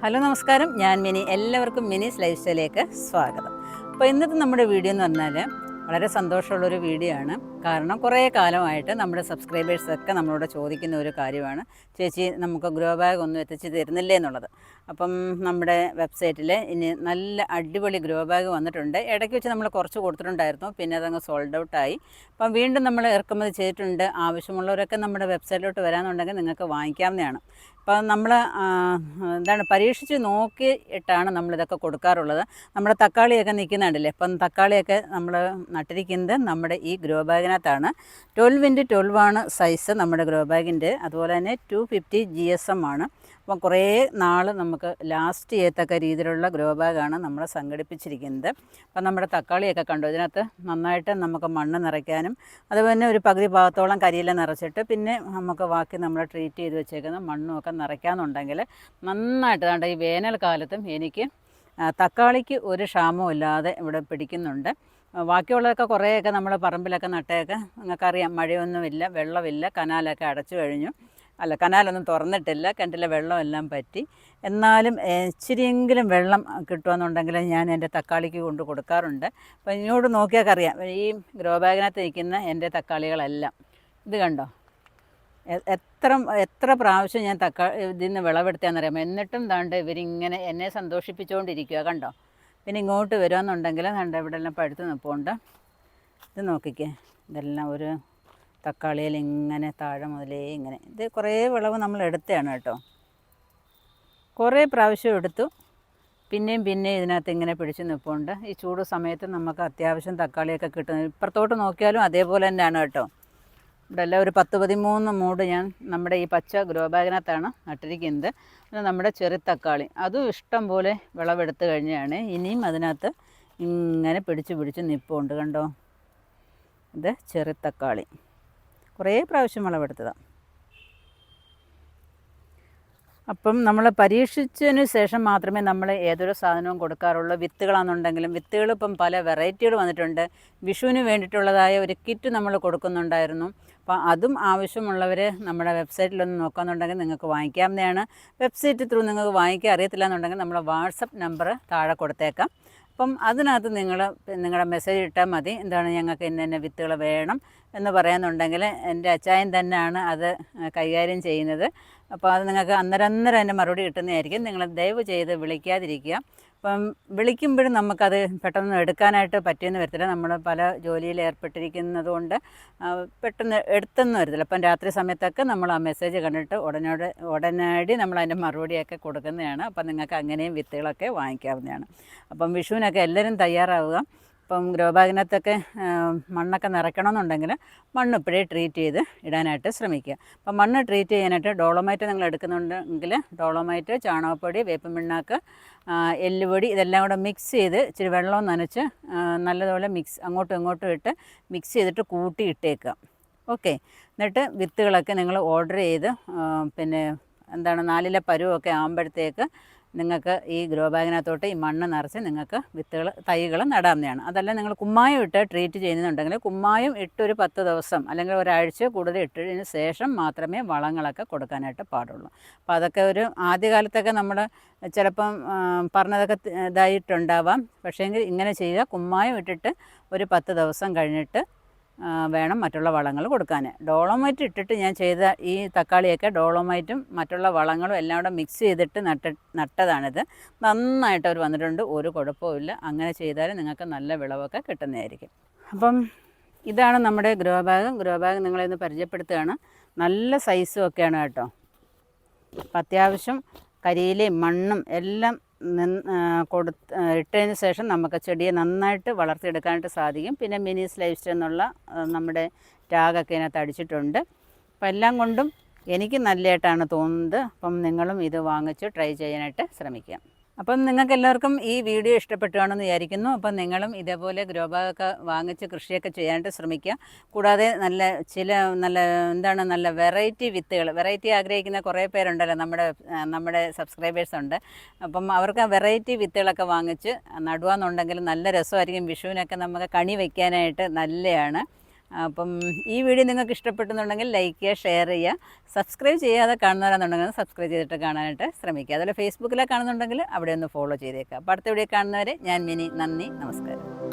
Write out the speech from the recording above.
Hello നമസ്കാരം, ഞാൻ mini. എല്ലാവർക്കും മിനീസ് ലൈഫ് സ്റ്റൈലിലേക്ക് സ്വാഗതം. അപ്പോൾ ഇന്നത്തെ നമ്മുടെ വീഡിയോ എന്ന് പറഞ്ഞാൽ വളരെ സന്തോഷമുള്ളൊരു വീഡിയോ ആണ്. കാരണം കുറേ കാലമായിട്ട് നമ്മുടെ സബ്സ്ക്രൈബേഴ്സൊക്കെ നമ്മളോട് ചോദിക്കുന്ന ഒരു കാര്യമാണ്, ചേച്ചി നമുക്ക് ഗ്രോ ബാഗ് ഒന്നും എത്തിച്ച് തരുന്നില്ലേ എന്നുള്ളത്. അപ്പം നമ്മുടെ വെബ്സൈറ്റിൽ ഇനി നല്ല അടിപൊളി ഗ്രോ ബാഗ് വന്നിട്ടുണ്ട്. ഇടയ്ക്ക് വെച്ച് നമ്മൾ കുറച്ച് കൊടുത്തിട്ടുണ്ടായിരുന്നു, പിന്നെ അതങ്ങ് സോൾഡ് ഔട്ടായി. അപ്പം വീണ്ടും നമ്മൾ ഇറക്കുമതി ചെയ്തിട്ടുണ്ട്. ആവശ്യമുള്ളവരൊക്കെ നമ്മുടെ വെബ്സൈറ്റിലോട്ട് വരാമെന്നുണ്ടെങ്കിൽ നിങ്ങൾക്ക് വാങ്ങിക്കാവുന്നതാണ്. അപ്പം നമ്മൾ പരീക്ഷിച്ച് നോക്കിയിട്ടാണ് നമ്മളിതൊക്കെ കൊടുക്കാറുള്ളത്. നമ്മുടെ തക്കാളിയൊക്കെ നിൽക്കുന്നുണ്ടല്ലേ. അപ്പം തക്കാളിയൊക്കെ നമ്മൾ നട്ടിരിക്കുന്നത് നമ്മുടെ ഈ ഗ്രോ ബാഗിനകത്താണ്. 12x12 ആണ് സൈസ് നമ്മുടെ ഗ്രോ ബാഗിൻ്റെ. അതുപോലെ തന്നെ 250 GSM ആണ്. അപ്പം കുറേ നാൾ നമുക്ക് ലാസ്റ്റ് ചെയ്യത്തക്ക രീതിയിലുള്ള ഗ്രോ ബാഗാണ് നമ്മൾ സംഘടിപ്പിച്ചിരിക്കുന്നത്. അപ്പം നമ്മുടെ തക്കാളിയൊക്കെ കണ്ടു, ഇതിനകത്ത് നന്നായിട്ട് നമുക്ക് മണ്ണ് നിറയ്ക്കാനും അതുപോലെ തന്നെ ഒരു പകുതി ഭാഗത്തോളം കരിയില നിറച്ചിട്ട് പിന്നെ നമുക്ക് ബാക്കി നമ്മൾ ട്രീറ്റ് ചെയ്ത് വെച്ചേക്കുന്ന മണ്ണും ഒക്കെ നിറയ്ക്കാമെന്നുണ്ടെങ്കിൽ നന്നായിട്ട് ദാണ്ട ഈ വേനൽക്കാലത്തും എനിക്ക് തക്കാളിക്ക് ഒരു ക്ഷാമവും ഇല്ലാതെ ഇവിടെ പിടിക്കുന്നുണ്ട്. ബാക്കിയുള്ളതൊക്കെ കുറേയൊക്കെ നമ്മൾ പറമ്പിലൊക്കെ നട്ടയൊക്കെ നിങ്ങൾക്കറിയാം, മഴയൊന്നുമില്ല, വെള്ളമില്ല, കനാലൊക്കെ അടച്ചു കഴിഞ്ഞു. അല്ല, കനാലൊന്നും തുറന്നിട്ടില്ല, കിണറ്റിലെ വെള്ളമെല്ലാം പറ്റി. എന്നാലും ഇച്ചിരിയെങ്കിലും വെള്ളം കിട്ടുമെന്നുണ്ടെങ്കിൽ ഞാൻ എൻ്റെ തക്കാളിക്ക് കൊണ്ട് കൊടുക്കാറുണ്ട്. അപ്പോൾ ഇങ്ങോട്ട് നോക്കിയാൽ അറിയാം, ഈ ഗ്രോ ബാഗിനകത്ത് നിൽക്കുന്ന എൻ്റെ തക്കാളികളെല്ലാം ഇത് കണ്ടോ, എത്ര പ്രാവശ്യം ഞാൻ ഇതിൽ നിന്ന് വിളവെടുത്താന്നറിയാം. എന്നിട്ടും ദാണ്ട് ഇവരിങ്ങനെ എന്നെ സന്തോഷിപ്പിച്ചുകൊണ്ടിരിക്കുക കണ്ടോ. പിന്നെ ഇങ്ങോട്ട് വരുമെന്നുണ്ടെങ്കിൽ ദാണ്ട് ഇവിടെ എല്ലാം പഴുത്ത് നിൽപ്പുണ്ട്. ഇത് നോക്കിക്കേ, ഇതെല്ലാം ഒരു തക്കാളിയിൽ ഇങ്ങനെ താഴെ മുതലേ ഇങ്ങനെ. ഇത് കുറേ വിളവ് നമ്മൾ എടുത്തതാണ് കേട്ടോ, കുറേ പ്രാവശ്യം എടുത്തു. പിന്നെയും ഇതിനകത്ത് ഇങ്ങനെ പിടിച്ച് നിൽപ്പുണ്ട്. ഈ ചൂട് സമയത്ത് നമുക്ക് അത്യാവശ്യം തക്കാളിയൊക്കെ കിട്ടുന്നത്. ഇപ്പുറത്തോട്ട് നോക്കിയാലും അതേപോലെ തന്നെയാണ് കേട്ടോ. ഇവിടെ എല്ലാം ഒരു 10-13 മൂട് ഞാൻ നമ്മുടെ ഈ പച്ച ഗ്രോ ബാഗിനകത്താണ് നട്ടിരിക്കുന്നത്. പിന്നെ നമ്മുടെ ചെറു തക്കാളി അതും ഇഷ്ടം പോലെ വിളവെടുത്ത് കഴിഞ്ഞാണ്. ഇനിയും അതിനകത്ത് ഇങ്ങനെ പിടിച്ച് നിൽപ്പുണ്ട് കണ്ടോ. ഇത് ചെറു തക്കാളി കുറേ പ്രാവശ്യം വിളവെടുത്തതാണ്. അപ്പം നമ്മൾ പരീക്ഷിച്ചതിന് ശേഷം മാത്രമേ നമ്മൾ ഏതൊരു സാധനവും കൊടുക്കാറുള്ളൂ. വിത്തുകളാണെന്നുണ്ടെങ്കിലും വിത്തുകൾ ഇപ്പം പല വെറൈറ്റികൾ വന്നിട്ടുണ്ട്. വിഷുവിന് വേണ്ടിയിട്ടുള്ളതായ ഒരു കിറ്റ് നമ്മൾ കൊടുക്കുന്നുണ്ടായിരുന്നു. അപ്പോൾ അതും ആവശ്യമുള്ളവർ നമ്മുടെ വെബ്സൈറ്റിലൊന്ന് നോക്കാമെന്നുണ്ടെങ്കിൽ നിങ്ങൾക്ക് വാങ്ങിക്കാവുന്നതാണ്. വെബ്സൈറ്റ് ത്രൂ നിങ്ങൾക്ക് വാങ്ങിക്കാൻ അറിയത്തില്ല എന്നുണ്ടെങ്കിൽ നമ്മൾ വാട്സപ്പ് നമ്പർ താഴെ കൊടുത്തേക്കാം. അപ്പം അതിനകത്ത് നിങ്ങളുടെ മെസ്സേജ് ഇട്ടാൽ മതി, എന്താണ് ഞങ്ങൾക്ക് ഇന്ന വിത്തുകൾ വേണം എന്ന് പറയാമെന്നുണ്ടെങ്കിൽ എൻ്റെ അച്ചായൻ തന്നെയാണ് അത് കൈകാര്യം ചെയ്യുന്നത്. അപ്പോൾ അത് നിങ്ങൾക്ക് അന്നേരം അതിൻ്റെ മറുപടി കിട്ടുന്നതായിരിക്കും. നിങ്ങൾ ദയവ് ചെയ്ത് വിളിക്കാതിരിക്കുക. അപ്പം വിളിക്കുമ്പോഴും നമുക്കത് പെട്ടെന്ന് എടുക്കാനായിട്ട് പറ്റിയെന്ന് വരത്തില്ല. നമ്മൾ പല ജോലിയിൽ ഏർപ്പെട്ടിരിക്കുന്നത് കൊണ്ട് പെട്ടെന്ന് എടുത്തെന്ന് വരത്തില്ല. അപ്പം രാത്രി സമയത്തൊക്കെ നമ്മൾ ആ മെസ്സേജ് കണ്ടിട്ട് ഉടനടി നമ്മൾ അതിൻ്റെ മറുപടിയൊക്കെ കൊടുക്കുന്നതാണ്. അപ്പം നിങ്ങൾക്ക് അങ്ങനെയും വിത്തുകളൊക്കെ വാങ്ങിക്കാവുന്നതാണ്. അപ്പം വിഷുവിനൊക്കെ എല്ലാവരും തയ്യാറാവുക. അപ്പം ഗ്രോ ബാഗിനകത്തൊക്കെ മണ്ണൊക്കെ നിറയ്ക്കണമെന്നുണ്ടെങ്കിൽ മണ്ണ് ഇപ്പോഴേ ട്രീറ്റ് ചെയ്ത് ഇടാനായിട്ട് ശ്രമിക്കുക. അപ്പം മണ്ണ് ട്രീറ്റ് ചെയ്യാനായിട്ട് ഡോളോമൈറ്റ് നിങ്ങൾ എടുക്കുന്നുണ്ടെങ്കിൽ ഡോളോമൈറ്റ്, ചാണകപ്പൊടി, വേപ്പിൻ പിണ്ണാക്ക്, എല്ലുപൊടി ഇതെല്ലാം കൂടെ മിക്സ് ചെയ്ത് ഇച്ചിരി വെള്ളവും നനച്ച് നല്ലതുപോലെ അങ്ങോട്ടും ഇങ്ങോട്ടും ഇട്ട് മിക്സ് ചെയ്തിട്ട് കൂട്ടി ഇട്ടേക്കുക. ഓക്കെ. എന്നിട്ട് വിത്തുകളൊക്കെ നിങ്ങൾ ഓർഡർ ചെയ്ത് പിന്നെ 4 പരുവമൊക്കെ ആകുമ്പോഴത്തേക്ക് നിങ്ങൾക്ക് ഈ ഗ്രോ ബാഗിനകത്തോട്ട് ഈ മണ്ണ് നിറച്ച് നിങ്ങൾക്ക് തൈകൾ നടാവുന്നതാണ്. അതല്ല നിങ്ങൾ കുമ്മായം ഇട്ട് ട്രീറ്റ് ചെയ്യുന്നുണ്ടെങ്കിൽ കുമ്മായം ഇട്ടൊരു 10 ദിവസം അല്ലെങ്കിൽ ഒരാഴ്ച കൂടുതൽ ഇട്ടതിന് ശേഷം മാത്രമേ വളങ്ങളൊക്കെ കൊടുക്കാനായിട്ട് പാടുള്ളൂ. അപ്പോൾ അതൊക്കെ ഒരു ആദ്യകാലത്തൊക്കെ നമ്മൾ ചിലപ്പം പറഞ്ഞതൊക്കെ ഇതായിട്ടുണ്ടാവാം. പക്ഷേങ്കിൽ ഇങ്ങനെ ചെയ്യുക, കുമ്മായം ഇട്ടിട്ട് ഒരു 10 ദിവസം കഴിഞ്ഞിട്ട് വേണം മറ്റുള്ള വളങ്ങൾ കൊടുക്കാൻ. ഡോളോമൈറ്റ് ഇട്ടിട്ട് ഞാൻ ചെയ്ത ഈ തക്കാളിയൊക്കെ ഡോളോമൈറ്റും മറ്റുള്ള വളങ്ങളും എല്ലാം കൂടെ മിക്സ് ചെയ്തിട്ട് നട്ടതാണിത്. നന്നായിട്ട് അവർ വന്നിട്ടുണ്ട്, ഒരു കുഴപ്പമില്ല. അങ്ങനെ ചെയ്താൽ നിങ്ങൾക്ക് നല്ല വിളവൊക്കെ കിട്ടുന്നതായിരിക്കും. അപ്പം ഇതാണ് നമ്മുടെ ഗ്രോ ബാഗ് നിങ്ങളെന്ന് പരിചയപ്പെടുത്തുകയാണ്. നല്ല സൈസും ഒക്കെയാണ് കേട്ടോ. അപ്പം അത്യാവശ്യം കരിയിലയും മണ്ണും എല്ലാം ഇട്ടതിന് ശേഷം നമുക്ക് ചെടിയെ നന്നായിട്ട് വളർത്തിയെടുക്കാനായിട്ട് സാധിക്കും. പിന്നെ മിനീസ് ലൈഫ് സ്റ്റൈൽ എന്നുള്ള നമ്മുടെ ടാഗൊക്കെ ഇതിനകത്ത് അടിച്ചിട്ടുണ്ട്. അപ്പം എല്ലാം കൊണ്ടും എനിക്ക് നല്ലതായിട്ടാണ് തോന്നുന്നത്. അപ്പം നിങ്ങളും ഇത് വാങ്ങിച്ച് ട്രൈ ചെയ്യാനായിട്ട് ശ്രമിക്കുക. അപ്പം നിങ്ങൾക്ക് എല്ലാവർക്കും ഈ വീഡിയോ ഇഷ്ടപ്പെട്ടുകാണെന്ന് വിചാരിക്കുന്നു. അപ്പം നിങ്ങളും ഇതേപോലെ ഗ്രോ ബാഗൊക്കെ വാങ്ങിച്ച് കൃഷിയൊക്കെ ചെയ്യാനായിട്ട് ശ്രമിക്കുക. കൂടാതെ നല്ല വെറൈറ്റി വിത്തുകൾ, വെറൈറ്റി ആഗ്രഹിക്കുന്ന കുറേ പേരുണ്ടല്ലോ, നമ്മുടെ സബ്സ്ക്രൈബേഴ്സ് ഉണ്ട്. അപ്പം അവർക്ക് വെറൈറ്റി വിത്തുകളൊക്കെ വാങ്ങിച്ച് നടുവാന്നുണ്ടെങ്കിൽ നല്ല രസമായിരിക്കും. വിഷുവിനൊക്കെ നമുക്ക് കണി വയ്ക്കാനായിട്ട് നല്ലതാണ്. അപ്പം ഈ വീഡിയോ നിങ്ങൾക്ക് ഇഷ്ടപ്പെട്ടെന്നുണ്ടെങ്കിൽ ലൈക്ക് ചെയ്യുക, ഷെയർ ചെയ്യുക. സബ്സ്ക്രൈബ് ചെയ്യാതെ കാണുന്നവരാണെന്നുണ്ടെങ്കിൽ സബ്സ്ക്രൈബ് ചെയ്തിട്ട് കാണാനായിട്ട് ശ്രമിക്കുക. അതുപോലെ ഫേസ്ബുക്കിലെ കാണുന്നുണ്ടെങ്കിൽ അവിടെ ഒന്ന് ഫോളോ ചെയ്തേക്കുക. അപ്പോൾ അടുത്ത വീഡിയോ കാണുന്നവരെ ഞാൻ മിനി. നന്ദി, നമസ്കാരം.